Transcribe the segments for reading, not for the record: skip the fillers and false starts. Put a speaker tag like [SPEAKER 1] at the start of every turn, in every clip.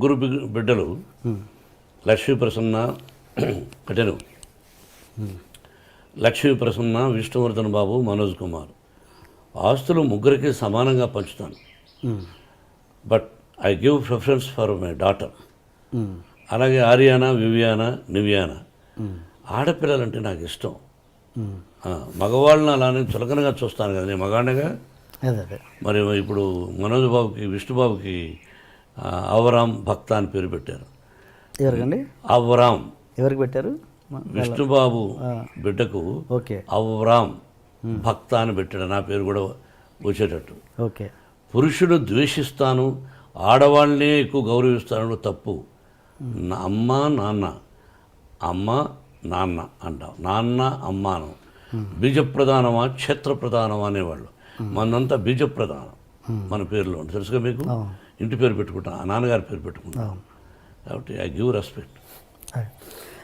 [SPEAKER 1] ముగ్గురు బిడ్డలు, లక్ష్మీ ప్రసన్న కటెను, లక్ష్మీ ప్రసన్న, విష్ణువర్ధన్ బాబు, మనోజ్ కుమార్. ఆస్తులు ముగ్గురికి సమానంగా పంచుతాను. But I give preference for my daughter. అలాగే ఆర్యానా, వివియానా, నివ్యానా. ఆడపిల్లలంటే నాకు ఇష్టం. మగవాళ్ళని అలానే చులకనగా చూస్తాను కదా, నేను మగాడిగా. మరి ఇప్పుడు మనోజ్ బాబుకి, విష్ణుబాబుకి అవరామ్ భక్త అని పేరు పెట్టారు.
[SPEAKER 2] ఎవరికండి?
[SPEAKER 1] అవరామ్.
[SPEAKER 2] ఎవరికి పెట్టారు?
[SPEAKER 1] విష్ణుబాబు బిడ్డకు అవరామ్ భక్త అని పెట్టాడు. నా పేరు కూడా వచ్చేటట్టు.
[SPEAKER 2] ఓకే.
[SPEAKER 1] పురుషుడు ద్వేషిస్తాను, ఆడవాళ్ళనే ఎక్కువ గౌరవిస్తాను తప్పు. అమ్మ నాన్న, అమ్మ నాన్న అంటాం, నాన్న అమ్మాను. బీజప్రధానమా క్షేత్రప్రధానమా అనేవాళ్ళు. మనంతా బీజప్రధానం మన పేరులో ఉంటుంది, తెలుసుగా మీకు. ఇంటి పేరు పెట్టుకుంటాం, ఆ నాన్నగారి పేరు పెట్టుకుంటాం. కాబట్టి ఐ గివ్ రెస్పెక్ట్.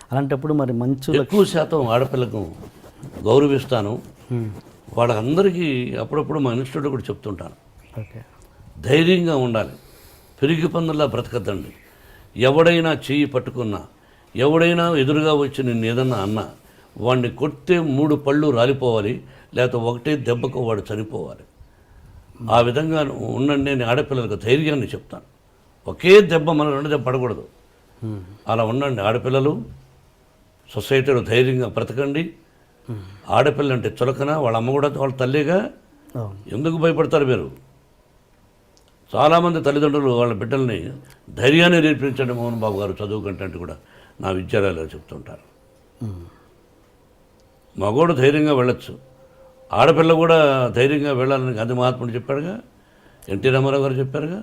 [SPEAKER 2] అలాంటప్పుడు మరి మంచు
[SPEAKER 1] ఎక్కువ శాతం ఆడపిల్లకు గౌరవిస్తాను. వాళ్ళందరికీ అప్పుడప్పుడు మా ఇన్స్టిట్యూట్లో కూడా చెప్తుంటాను, ధైర్యంగా ఉండాలి, పెరిగి పందుల్లా బ్రతకద్దండి. ఎవడైనా చెయ్యి పట్టుకున్నా, ఎవడైనా ఎదురుగా వచ్చి నిన్ను ఏదన్నా అన్నా, వాడిని కొడితే 3 పళ్ళు రాలిపోవాలి, లేకపోతే ఒకటే దెబ్బకు వాడు చనిపోవాలి. ఆ విధంగా ఉండండి. నేను ఆడపిల్లలకు ధైర్యాన్ని చెప్తాను. ఒకే దెబ్బ మన 2 దెబ్బ పడకూడదు. అలా ఉండండి ఆడపిల్లలు. సొసైటీలో ధైర్యంగా బ్రతకండి. ఆడపిల్ల అంటే చులకన, వాళ్ళ అమ్మ కూడా వాళ్ళ తల్లిగా. ఎందుకు భయపడతారు మీరు? చాలామంది తల్లిదండ్రులు వాళ్ళ బిడ్డల్ని ధైర్యాన్ని నేర్పించండి మోహన్ బాబు గారు చదువు కంటే కూడా నా విద్యాలయాలు చెప్తుంటారు. మగోడు ధైర్యంగా వెళ్ళొచ్చు, ఆడపిల్ల కూడా ధైర్యంగా వెళ్ళాలని గాంధీ మహాత్ముడు చెప్పాడుగా, ఎన్టీ రామారావు గారు చెప్పారుగా.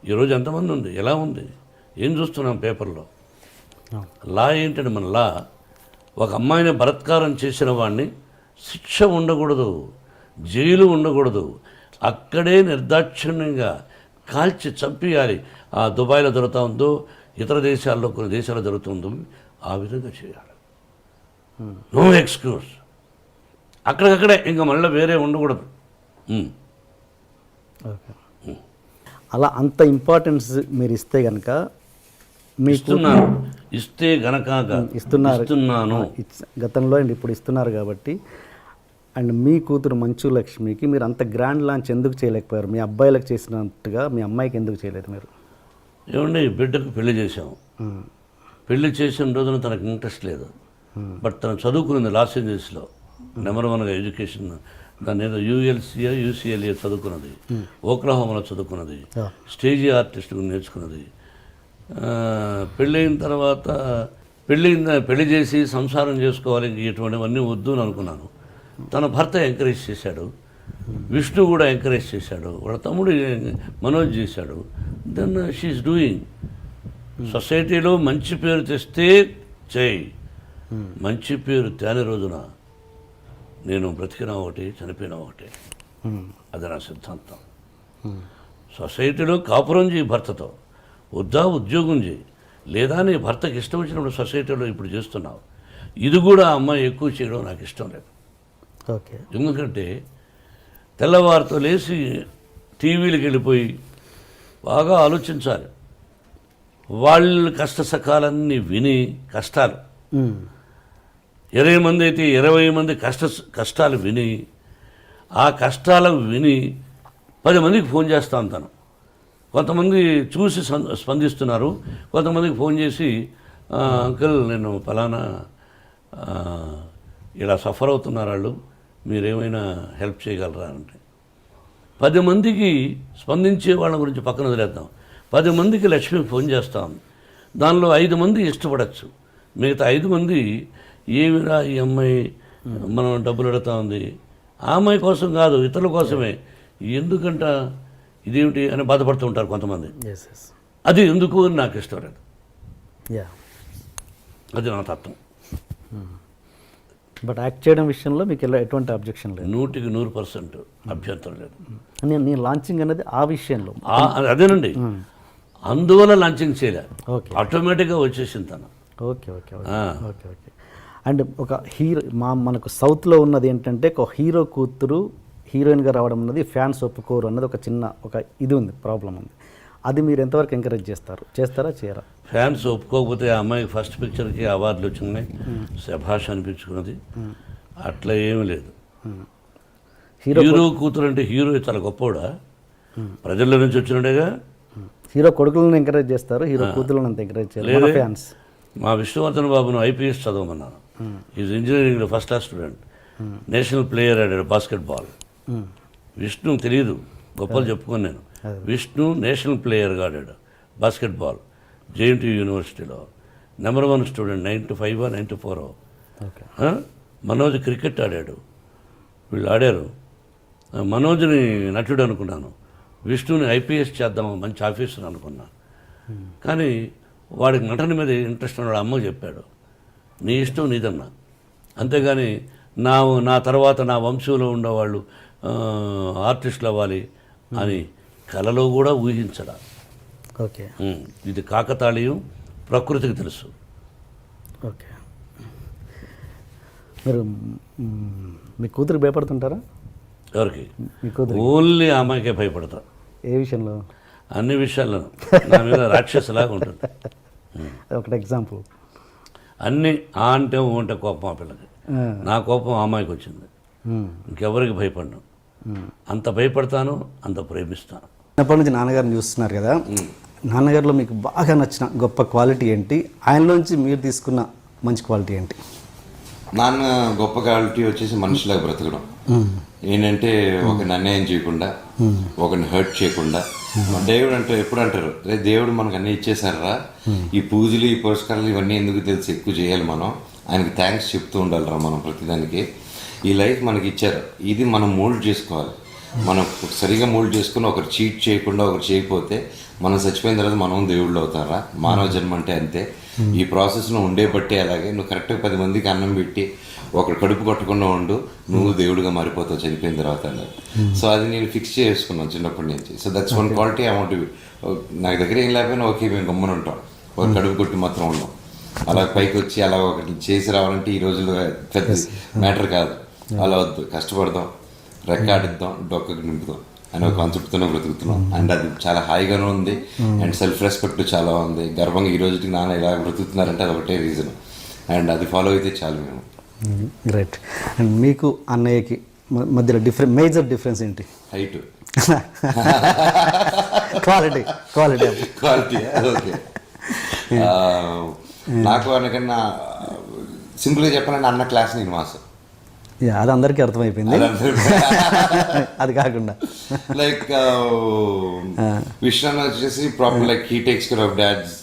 [SPEAKER 1] ఈరోజు ఎంతమంది ఉంది, ఎలా ఉంది, ఏం చూస్తున్నాం పేపర్లో. లా ఏంటంటే మన లా, ఒక అమ్మాయిని బలాత్కారం చేసిన వాడిని శిక్ష ఉండకూడదు, జైలు ఉండకూడదు, అక్కడే నిర్దాక్షిణ్యంగా కాల్చి చంపేయాలి. ఆ దుబాయ్లో జరుగుతూ ఉందో, ఇతర దేశాల్లో కొన్ని దేశాల్లో జరుగుతుందో ఆ విధంగా చేయాలి. No excuse. అక్కడికక్కడే, ఇంకా మళ్ళీ వేరే ఉండకూడదు.
[SPEAKER 2] అలా అంత ఇంపార్టెన్స్ మీరు ఇస్తే కనుక
[SPEAKER 1] ఇస్తే గనక
[SPEAKER 2] ఇస్తున్నాను గతంలో అండ్ ఇప్పుడు ఇస్తున్నారు కాబట్టి. అండ్ మీ కూతురు మంచు లక్ష్మికి మీరు అంత గ్రాండ్ లాంచ్ ఎందుకు చేయలేకపోయారు? మీ అబ్బాయిలకు చేసినట్టుగా మీ అమ్మాయికి ఎందుకు చేయలేదు మీరు?
[SPEAKER 1] ఏమండి, బిడ్డకు పెళ్లి చేసాము. పెళ్లి చేసిన రోజున తనకు ఇంట్రెస్ట్ లేదు. బట్ తను చదువుకున్నది లాస్ ఏంజల్స్లో నెంబర్ 1గా ఎడ్యుకేషన్. దాన్ని ఏదో యూఎల్సీఏ యూసీఎల్ఏ చదువుకున్నది, ఓక్లహోమాలో చదువుకున్నది, స్టేజీ ఆర్టిస్ట్ నేర్చుకున్నది. పెళ్ళైన తర్వాత పెళ్లి చేసి సంసారం చేసుకోవాలి, ఇటువంటివన్నీ వద్దు అని అనుకున్నాను. తన భర్త ఎంకరేజ్ చేశాడు, విష్ణు కూడా ఎంకరేజ్ చేశాడు, వాళ్ళ తమ్ముడు మనోజ్ చేశాడు. Then she is doing. సొసైటీలో మంచి పేరు తెస్తే చేయి, మంచి పేరు తేని రోజున నేను బ్రతికినా ఒకటి, చనిపోయినా ఒకటి. అది నా సిద్ధాంతం. సొసైటీలో కాపురం చేయి భర్తతో, వద్దా ఉద్యోగం చేయి, లేదా నీ భర్తకి ఇష్టం వచ్చినప్పుడు సొసైటీలో ఇప్పుడు చేస్తున్నావు. ఇది కూడా అమ్మాయి ఎక్కువ చేయడం నాకు ఇష్టం లేదు.
[SPEAKER 2] ఓకే.
[SPEAKER 1] ఎందుకంటే తెల్లవారితో లేచి టీవీలకు వెళ్ళిపోయి బాగా ఆలోచించాలి. వాళ్ళ కష్ట సకాలన్నీ విని, కష్టాలు 20 మంది అయితే 20 మంది కష్టాలు విని, ఆ కష్టాలు విని 10 మందికి ఫోన్ చేస్తాను. తను కొంతమంది చూసి స్పందిస్తున్నారు, కొంతమందికి ఫోన్ చేసి అంకుల్ నేను ఫలానా ఇలా సఫర్ అవుతున్నారు వాళ్ళు, మీరేమైనా హెల్ప్ చేయగలరా అంటే 10 మందికి స్పందించే వాళ్ళ గురించి పక్కన వదిలేద్దాం. 10 మందికి లక్ష్మికి ఫోన్ చేస్తాం. దానిలో 5 మంది ఇష్టపడచ్చు, మిగతా 5 మంది ఏమిరా ఈ అమ్మాయి మనం డబ్బులు అడుగుతా ఉంది, ఆ అమ్మాయి కోసం కాదు ఇతరుల కోసమే, ఎందుకంట ఇదేమిటి అని బాధపడుతూ ఉంటారు కొంతమంది. అది ఎందుకు అని నాకు ఇష్టం లేదు. అది నా తత్వం.
[SPEAKER 2] బట్ యాక్ట్ చేయడం విషయంలో మీకు ఎటువంటి అబ్జెక్షన్ లేదు?
[SPEAKER 1] 100% అభ్యంతరం లేదు.
[SPEAKER 2] నేను లాంచింగ్ అనేది ఆ విషయంలో
[SPEAKER 1] అదేనండి, అందువల్ల లాంచింగ్ చేయలేదు, ఆటోమేటిక్గా వచ్చేసింది తను.
[SPEAKER 2] Okay okay okay okay. And ఒక హీరో మనకు సౌత్లో ఉన్నది ఏంటంటే, ఒక హీరో కూతురు హీరోయిన్గా రావడం అన్నది ఫ్యాన్స్ ఒప్పుకోరు అన్నది ఒక చిన్న ఇది ఉంది, ప్రాబ్లం ఉంది. అది మీరు ఎంతవరకు ఎంకరేజ్ చేస్తారా చేయరా?
[SPEAKER 1] ఫ్యాన్స్ ఒప్పుకోకపోతే ఆ అమ్మాయికి ఫస్ట్ పిక్చర్కి అవార్డులు వచ్చినాయి, శభాష్ అనిపించుకున్నది. అట్లా ఏమీ లేదు. హీరో కూతురు అంటే హీరో చాలా గొప్పవాడా? ప్రజల్లో నుంచి వచ్చినట్టుగా.
[SPEAKER 2] హీరో కొడుకులను ఎంకరేజ్ చేస్తారు, హీరో కూతురులను అంత ఎంకరేజ్ చేయలేదు ఫ్యాన్స్.
[SPEAKER 1] మా విష్ణువర్ధన్ బాబును ఐపీఎస్ చదవమన్నాను. ఈజ్ ఇంజనీరింగ్లో first class student, national player ఆడాడు బాస్కెట్బాల్. విష్ణు తెలియదు, గొప్పలు చెప్పుకొని నేను. విష్ణు నేషనల్ ప్లేయర్గా ఆడాడు బాస్కెట్బాల్ జేఎన్టీయూ యూనివర్సిటీలో. Number 1 student, 95 94. మనోజ్ క్రికెట్ ఆడాడు. వీళ్ళు ఆడారు. మనోజ్ని నటుడు అనుకున్నాను, విష్ణుని ఐపీఎస్ చేద్దాం మంచి ఆఫీసర్ అనుకున్నా. కానీ వాడికి నటన మీద ఇంట్రెస్ట్ ఉన్నాడు. అమ్మకు చెప్పాడు, నీ ఇష్టం నీదన్నా, అంతేగాని నా తర్వాత నా వంశంలో ఉండేవాళ్ళు ఆర్టిస్టులు అవ్వాలి అని కలలో కూడా ఊహించడా.
[SPEAKER 2] ఓకే,
[SPEAKER 1] ఇది కాకతాళీయం, ప్రకృతికి తెలుసు.
[SPEAKER 2] ఓకే, మీరు మీ కూతురు భయపడుతుంటారా?
[SPEAKER 1] ఎవరికి?
[SPEAKER 2] మీ కూతురు.
[SPEAKER 1] ఓన్లీ ఆ అమ్మాయికే భయపడతా.
[SPEAKER 2] ఏ విషయంలో?
[SPEAKER 1] అన్ని విషయాల్లోనూ నా మీద రాక్షసులాగా ఉంటుంది.
[SPEAKER 2] ఒకటి ఎగ్జాంపుల్.
[SPEAKER 1] అన్నీ ఆ అంటే ఓ అంటే కోపం ఆ పిల్లకి. నా కోపం ఆ అమ్మాయికి వచ్చింది. ఇంకెవరికి భయపడను. అంత భయపడతాను, అంత ప్రేమిస్తాను.
[SPEAKER 2] చిన్నప్పటి నుంచి నాన్నగారిని చూస్తున్నారు కదా, నాన్నగారిలో మీకు బాగా నచ్చిన గొప్ప క్వాలిటీ ఏంటి? ఆయనలోంచి మీరు తీసుకున్న మంచి క్వాలిటీ ఏంటి?
[SPEAKER 3] నాన్న గొప్ప క్వాలిటీ వచ్చేసి మనుషులాగా బ్రతకడం. ఏంటంటే ఒకరిని అన్యాయం చేయకుండా, ఒకరిని హర్ట్ చేయకుండా. దేవుడు అంటే ఎప్పుడు అంటారు, రే దేవుడు మనకు అన్నీ ఇచ్చేసారా, ఈ పూజలు ఈ పురస్కారాలు ఇవన్నీ ఎందుకు తెలిసి ఎక్కువ చేయాలి, మనం ఆయనకి థ్యాంక్స్ చెప్తూ ఉండాలిరా మనం ప్రతిదానికి. ఈ లైఫ్ మనకి ఇచ్చారు, ఇది మనం మోల్డ్ చేసుకోవాలి. మనం సరిగా మోల్డ్ చేసుకుని ఒకరు చీట్ చేయకుండా, ఒకరు చేయకపోతే మనం చచ్చిపోయిన తర్వాత మనం దేవుళ్ళు అవుతారా? మానవ జన్మ అంటే అంతే. ఈ ప్రాసెస్లో ఉండే బట్టి అలాగే నువ్వు కరెక్ట్గా 10 మందికి అన్నం పెట్టి ఒకరు కడుపు కొట్టకుండా ఉండు, నువ్వు దేవుడిగా మారిపోతావు చనిపోయిన తర్వాత అన్నారు. సో అది నేను ఫిక్స్ చేసుకున్నాను చిన్నప్పటి నుంచి. So that's one quality I want. నాకు దగ్గర ఏం లేకపోయినా ఓకే మేము గమ్మున ఉంటాం, ఒక కడుపు కొట్టి మాత్రం ఉన్నాం. అలా పైకి వచ్చి అలా ఒకటి చేసి రావాలంటే ఈ రోజుల్లో పెద్ద మ్యాటర్ కాదు. అలా వద్దు, కష్టపడదాం, రెక్కాడిద్దాం, డొక్కకు నింపుదాం అనే ఒక కాన్సెప్ట్తోనే బ్రతుకుతున్నాం. అండ్ అది చాలా హాయిగానే ఉంది. అండ్ సెల్ఫ్ రెస్పెక్ట్ చాలా ఉంది. గర్వంగా ఈ రోజుకి నాన్న ఇలా బ్రతుకుతున్నారంటే అది ఒకటే రీజన్. అండ్ అది ఫాలో అయితే చాలు మేము.
[SPEAKER 2] గ్రేట్. అండ్ మీకు అన్నయ్యకి మధ్యలో మేజర్ డిఫరెన్స్ ఏంటి?
[SPEAKER 3] హైట్.
[SPEAKER 2] క్వాలిటీ.
[SPEAKER 3] ఓకే. నాకు అనకన్నా సింపుల్గా చెప్పాలంటే అన్న క్లాస్ నేను మాసం.
[SPEAKER 2] అది అందరికీ అర్థమైపోయింది. అది కాకుండా
[SPEAKER 3] లైక్ విష్ణు వచ్చేసి proper like he takes care of dad's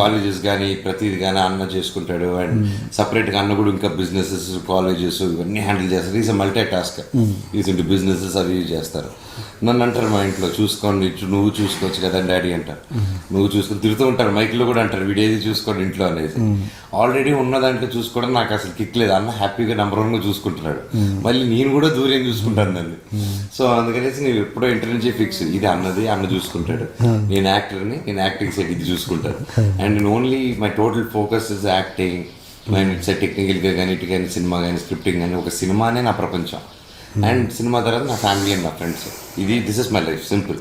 [SPEAKER 3] colleges కానీ ప్రతిది కానీ అన్న చేసుకుంటాడు. అండ్ సపరేట్గా అన్న కూడా ఇంకా బిజినెసెస్, కాలేజెస్ ఇవన్నీ హ్యాండిల్ చేస్తారు. Is multi task. Is into businesses అవి చేస్తారు. నన్ను అంటారు మా ఇంట్లో, చూసుకోండి నువ్వు చూసుకోవచ్చు కదా డాడీ అంటారు. నువ్వు చూసుకొని తిరుగుతూ ఉంటారు, మైక్లో కూడా అంటారు వీడేది చూసుకోండి ఇంట్లో అనేది. ఆల్రెడీ ఉన్న దాంట్లో చూసుకోవడం నాకు అసలు కిక్ లేదు. అన్న హ్యాపీగా నెంబర్ 1గా చూసుకుంటున్నాడు, మళ్ళీ నేను కూడా దూరం చూసుకుంటాను దాన్ని. సో అందుకనేసి నేను ఎప్పుడో ఇంటర్ నుంచి ఫిక్స్, ఇది అన్నది అన్న చూసుకుంటాడు, నేను యాక్టర్ని, నేను యాక్టింగ్ సైడ్ ఇది చూసుకుంటాను. అండ్ నేను only my total focus is acting. టెక్నికల్గా కానీ ఇటు కానీ సినిమా కానీ స్క్రిప్టింగ్ కానీ ఒక సినిమానే నా ప్రపంచం. అండ్ సినిమా తర్వాత నా ఫ్యామిలీ అండ్ నా friends. This is my life simple.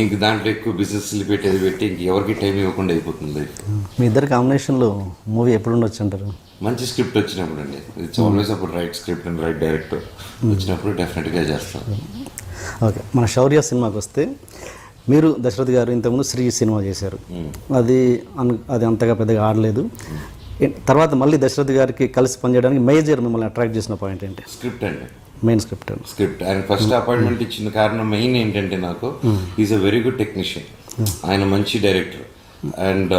[SPEAKER 3] ఇంక దాంట్లో ఎక్కువ బిజినెస్ పెట్టేది పెట్టి ఇంక ఎవరికి టైం ఇవ్వకుండా అయిపోతుంది లైఫ్.
[SPEAKER 2] మీ ఇద్దరు కాంబినేషన్లో మూవీ ఎప్పుడు ఉండొచ్చు అంటారు?
[SPEAKER 3] మంచి స్క్రిప్ట్ వచ్చినప్పుడు అండి. ఇట్స్ ఆల్వేస్ అప్పుడు right script and right director వచ్చినప్పుడు డెఫినెట్గా చేస్తాను.
[SPEAKER 2] ఓకే, మన శౌర్య సినిమాకి వస్తే మీరు దశరథ్ గారు ఇంతకుముందు శ్రీ సినిమా చేశారు. అది అంతగా పెద్దగా ఆడలేదు. తర్వాత మళ్ళీ దశరథ్ గారికి కలిసి పనిచేయడానికి మేజర్ మిమ్మల్ని అట్రాక్ట్ చేసిన పాయింట్ ఏంటి?
[SPEAKER 3] స్క్రిప్ట్ అండి.
[SPEAKER 2] Main script.
[SPEAKER 3] ఆయన ఫస్ట్ అపాయింట్మెంట్ ఇచ్చిన కారణం మెయిన్ ఏంటంటే నాకు is a very good technician. ఆయన మంచి డైరెక్టర్. అండ్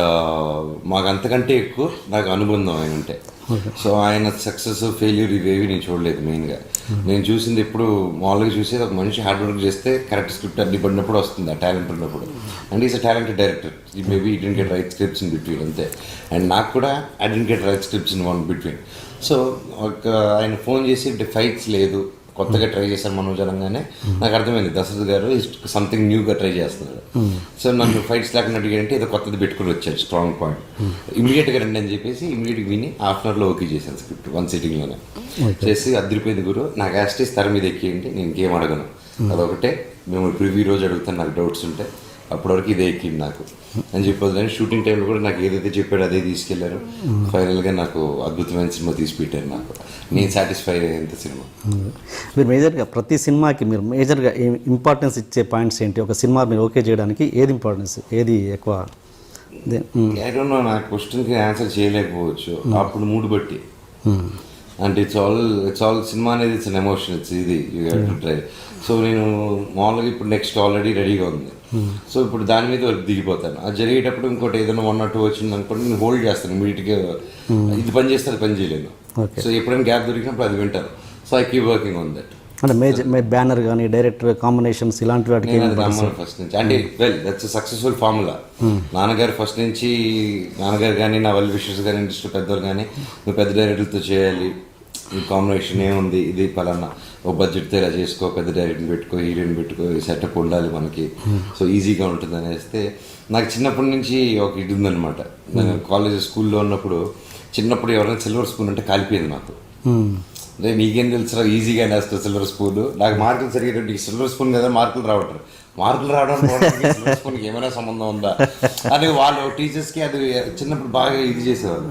[SPEAKER 3] మాకు అంతకంటే ఎక్కువ నాకు అనుబంధం ఆయన ఉంటే. సో ఆయన సక్సెస్ ఫెయిల్యూర్ ఇవేవి నేను చూడలేదు. మెయిన్గా నేను చూసింది ఎప్పుడు మామూలుగా చూసేది ఒక మనిషి హార్డ్ వర్క్ చేస్తే కరెక్ట్ స్క్రిప్ట్ అన్ని పడినప్పుడు వస్తుంది, ఆ టాలెంట్ ఉన్నప్పుడు. And is a talented director. Maybe he didn't get right scripts in between అంతే. అండ్ నాకు కూడా I didn't get right scripts in one between. So ఒక ఆయన ఫోన్ చేసి ఫైట్స్ లేదు, కొత్తగా ట్రై చేశాను మనోజ్ అనగానే నాకు అర్థమైంది దశరథ్ గారు సంథింగ్ న్యూగా ట్రై చేస్తున్నారు. సో నన్ను ఫైట్స్ లేకుండా అడిగారంటే ఏదో కొత్తది పెట్టుకుని వచ్చాడు స్ట్రాంగ్ పాయింట్. ఇమీడియట్గా రండి అని చెప్పేసి ఇమీడియట్గా విని హాఫ్-అన్-అవర్లో ఓకే చేశాను స్క్రిప్ట్. 1 సిట్టింగ్లోనే చేసి అదిరిపోయింది గురు. నాకు యాస్టేజ్ తెర మీద ఎక్కియండి, నేను ఇంకేం అడగను. అదొకటే మేము ప్రివ్యూ రోజు అడుగుతాను నాకు డౌట్స్ ఉంటే. అప్పటివరకు ఇదే ఎక్కింది నాకు అని చెప్పొద్దు. కానీ షూటింగ్ టైంలో కూడా నాకు ఏదైతే చెప్పాడో అదే తీసుకెళ్లారు. ఫైనల్గా నాకు అద్భుతమైన సినిమా తీసి పెట్టారు. నాకు నేను సాటిస్ఫై అయ్యేంత సినిమా.
[SPEAKER 2] మీరు మేజర్గా ప్రతి సినిమాకి మీరు మేజర్గా ఇంపార్టెన్స్ ఇచ్చే పాయింట్స్ ఏంటి? ఒక సినిమా మీరు ఓకే చేయడానికి ఏది ఇంపార్టెన్స్, ఏది ఎక్కువ?
[SPEAKER 3] ఐ డోంట్ నో, నా క్వశ్చన్కి ఆన్సర్ చేయలేకపోవచ్చు అప్పుడు మూడు బట్టి. అంటే ఇట్స్ ఆల్ సినిమా అనేది ఇట్స్ అన్ ఎమోషన్, ఇట్స్ ఇది you have to try. So నేను మామూలుగా ఇప్పుడు నెక్స్ట్ ఆల్రెడీ రెడీగా ఉంది. సో ఇప్పుడు దాని మీద దిగిపోతాను. అది జరిగేటప్పుడు ఇంకోటి ఏదైనా 1 or 2 వచ్చింది అనుకోండి, నేను హోల్డ్ చేస్తాను ఇమీడియట్గా. ఇది పని చేస్తే అది పని చేయలేను. సో ఎప్పుడైనా గ్యాప్ దొరికినప్పుడు అది వింటాను. So I keep working on that.
[SPEAKER 2] అంటే బ్యానర్ కానీ డైరెక్టర్ కాంబినేషన్స్ ఇలాంటి వాటికి
[SPEAKER 3] ఫస్ట్ నుంచి అంటే వెల్ దట్స్ సక్సెస్ఫుల్ ఫార్ములా. నాన్నగారు ఫస్ట్ నుంచి, నాన్నగారు కానీ నా వెల్ విషెస్ కానీ ఇండస్ట్రీ పెద్దలు కానీ, నువ్వు పెద్ద డైరెక్టర్తో చేయాలి, ఈ కాంబినేషన్ ఏముంది, ఇది పలానా ఒక బడ్జెట్తో ఇలా చేసుకో, పెద్ద డైరెక్టర్ని పెట్టుకో, హీరోయిన్ పెట్టుకో, ఈ సెటప్ ఉండాలి మనకి, సో ఈజీగా ఉంటుంది అనేస్తే నాకు చిన్నప్పటి నుంచి ఒక ఇది ఉందన్నమాట. నేను కాలేజ్ స్కూల్లో ఉన్నప్పుడు చిన్నప్పుడు ఎవరైనా సిల్వర్ స్పూన్ అంటే కాలిపోయింది నాకు. అంటే నీకేం తెలుసు ఈజీగా వేస్తారు సిల్వర్ స్పూన్. నాకు మార్కులు సరిగేటట్టు సిల్వర్ స్పూన్ కదా మార్కులు రావట్లేదు. మార్కులు రావడం సిల్వర్ స్పూన్కి ఏమైనా సంబంధం ఉందా అని వాళ్ళు టీచర్స్కి అది చిన్నప్పుడు బాగా ఇది చేసేవాళ్ళు.